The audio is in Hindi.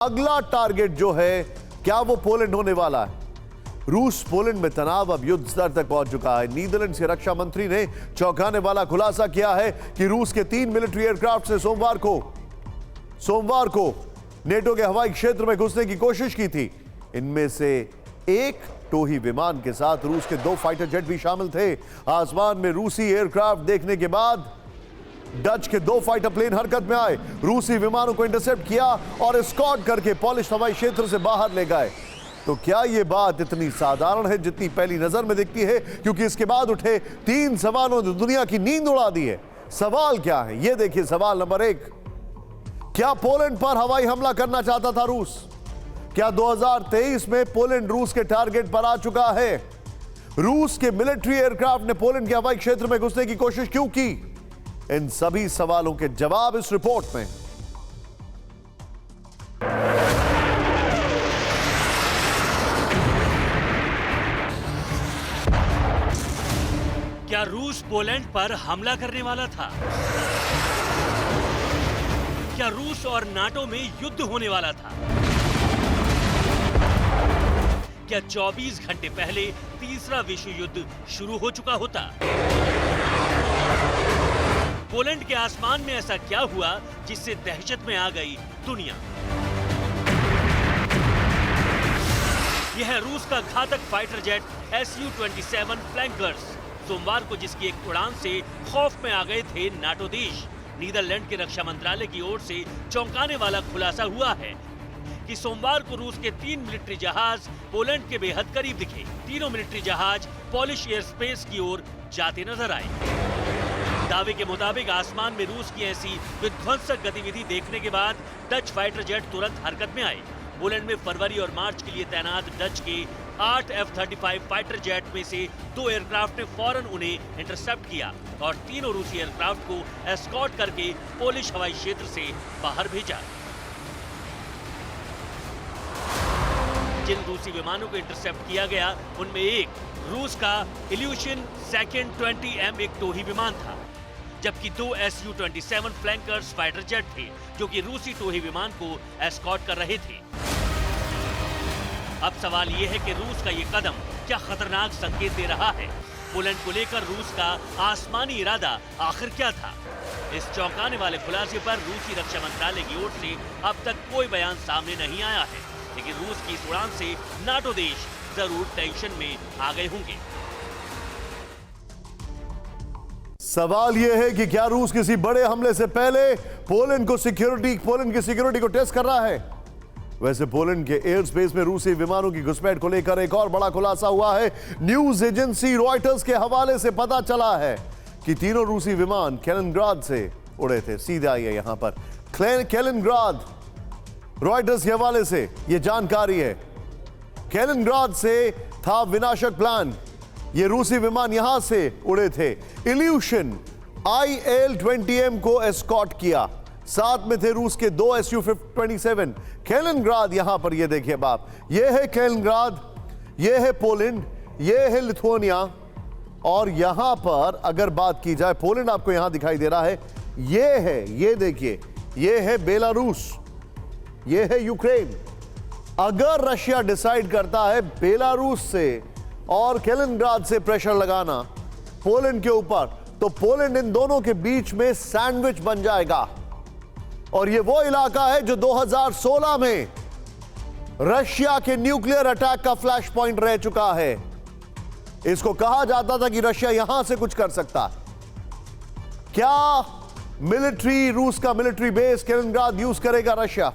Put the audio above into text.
अगला टारगेट जो है क्या वो पोलैंड होने वाला है? रूस पोलैंड में तनाव अब युद्ध स्तर तक पहुंच चुका है। नीदरलैंड्स के रक्षा मंत्री ने चौंकाने वाला खुलासा किया है कि रूस के 3 मिलिट्री एयरक्राफ्ट ने सोमवार को नेटो के हवाई क्षेत्र में घुसने की कोशिश की थी। इनमें से एक टोही विमान के साथ रूस के 2 फाइटर जेट भी शामिल थे। आसमान में रूसी एयरक्राफ्ट देखने के बाद डच के 2 फाइटर प्लेन हरकत में आए, रूसी विमानों को इंटरसेप्ट किया और एस्कॉर्ट करके पोलिश हवाई क्षेत्र से बाहर ले गए। तो क्या यह बात इतनी साधारण है जितनी पहली नजर में दिखती है? क्योंकि इसके बाद उठे 3 सवालों ने दुनिया की नींद उड़ा दी है। सवाल क्या है? यह देखिए सवाल नंबर 1, क्या पोलैंड पर हवाई हमला करना चाहता था रूस? क्या 2023 में पोलैंड रूस के टारगेट पर आ चुका है? रूस के मिलिट्री एयरक्राफ्ट ने पोलैंड के हवाई क्षेत्र में घुसने की कोशिश क्यों की? इन सभी सवालों के जवाब इस रिपोर्ट में। क्या रूस पोलैंड पर हमला करने वाला था? क्या रूस और नाटो में युद्ध होने वाला था? क्या 24 घंटे पहले तीसरा विश्व युद्ध शुरू हो चुका होता? पोलैंड के आसमान में ऐसा क्या हुआ जिससे दहशत में आ गई दुनिया? यह है रूस का घातक फाइटर जेट Su-27 फ्लैंकर्स। सोमवार को जिसकी एक उड़ान से खौफ में आ गए थे नाटो देश। नीदरलैंड के रक्षा मंत्रालय की ओर से चौंकाने वाला खुलासा हुआ है कि सोमवार को रूस के 3 मिलिट्री जहाज पोलैंड के बेहद करीब दिखे। तीनों मिलिट्री जहाज पोलिश एयर स्पेस की ओर जाते नजर आए। दावे के मुताबिक आसमान में रूस की ऐसी विध्वंसक गतिविधि देखने के बाद डच फाइटर जेट तुरंत हरकत में आए। पोलैंड में फरवरी और मार्च के लिए तैनात डच के 8 F-35 फाइटर जेट में से 2 एयरक्राफ्ट ने फौरन उन्हें इंटरसेप्ट किया और तीनों रूसी एयरक्राफ्ट को एस्कॉर्ट करके पोलिश हवाई क्षेत्र से बाहर भेजा। जिन रूसी विमानों को इंटरसेप्ट किया गया उनमें एक रूस का इल्यूशन सेकंड 20M एक टोही विमान था, जबकि 2 Su-27 फ्लैंकर्स फाइटर जेट थे जो कि रूसी टोही विमान को एस्कॉर्ट कर रहे थे। अब सवाल यह है कि रूस का यह कदम क्या खतरनाक संकेत दे रहा है? पोलैंड को लेकर रूस का आसमानी इरादा आखिर क्या था? इस चौंकाने वाले खुलासे पर रूसी रक्षा मंत्रालय की ओर से अब तक कोई बयान सामने नहीं आया है, लेकिन रूस की इस उड़ान से नाटो देश जरूर टेंशन में आ गए होंगे। सवाल यह है कि क्या रूस किसी बड़े हमले से पहले पोलैंड की सिक्योरिटी को टेस्ट कर रहा है? वैसे पोलैंड के एयर स्पेस में रूसी विमानों की घुसपैठ को लेकर एक और बड़ा खुलासा हुआ है। न्यूज एजेंसी रॉयटर्स के हवाले से पता चला है कि तीनों रूसी विमान कैलिनग्राद से उड़े थे। सीधे आइए यहां पर कैलिनग्राद, रॉयटर्स के हवाले से यह जानकारी है। कैलिनग्राद से था विनाशक प्लान। ये रूसी विमान यहां से उड़े थे। इल्यूशन IL-20M को एस्कॉर्ट किया। साथ में थे रूस के 2 Su-27। कैलिनग्राद यहां पर ये देखिए बाप, ये है कैलिनग्राद, ये है पोलैंड, ये है लिथुआनिया। और यहां पर अगर बात की जाए, पोलैंड आपको यहां दिखाई दे रहा है, ये है, ये देखिए, ये है बेलारूस, ये है यूक्रेन। अगर रशिया डिसाइड करता है बेलारूस से और कैलिनग्राद से प्रेशर लगाना पोलैंड के ऊपर, तो पोलैंड इन दोनों के बीच में सैंडविच बन जाएगा। और यह वो इलाका है जो 2016 में रशिया के न्यूक्लियर अटैक का फ्लैश पॉइंट रह चुका है। इसको कहा जाता था कि रशिया यहां से कुछ कर सकता है। क्या रूस का मिलिट्री बेस कैलिनग्राद यूज करेगा रशिया?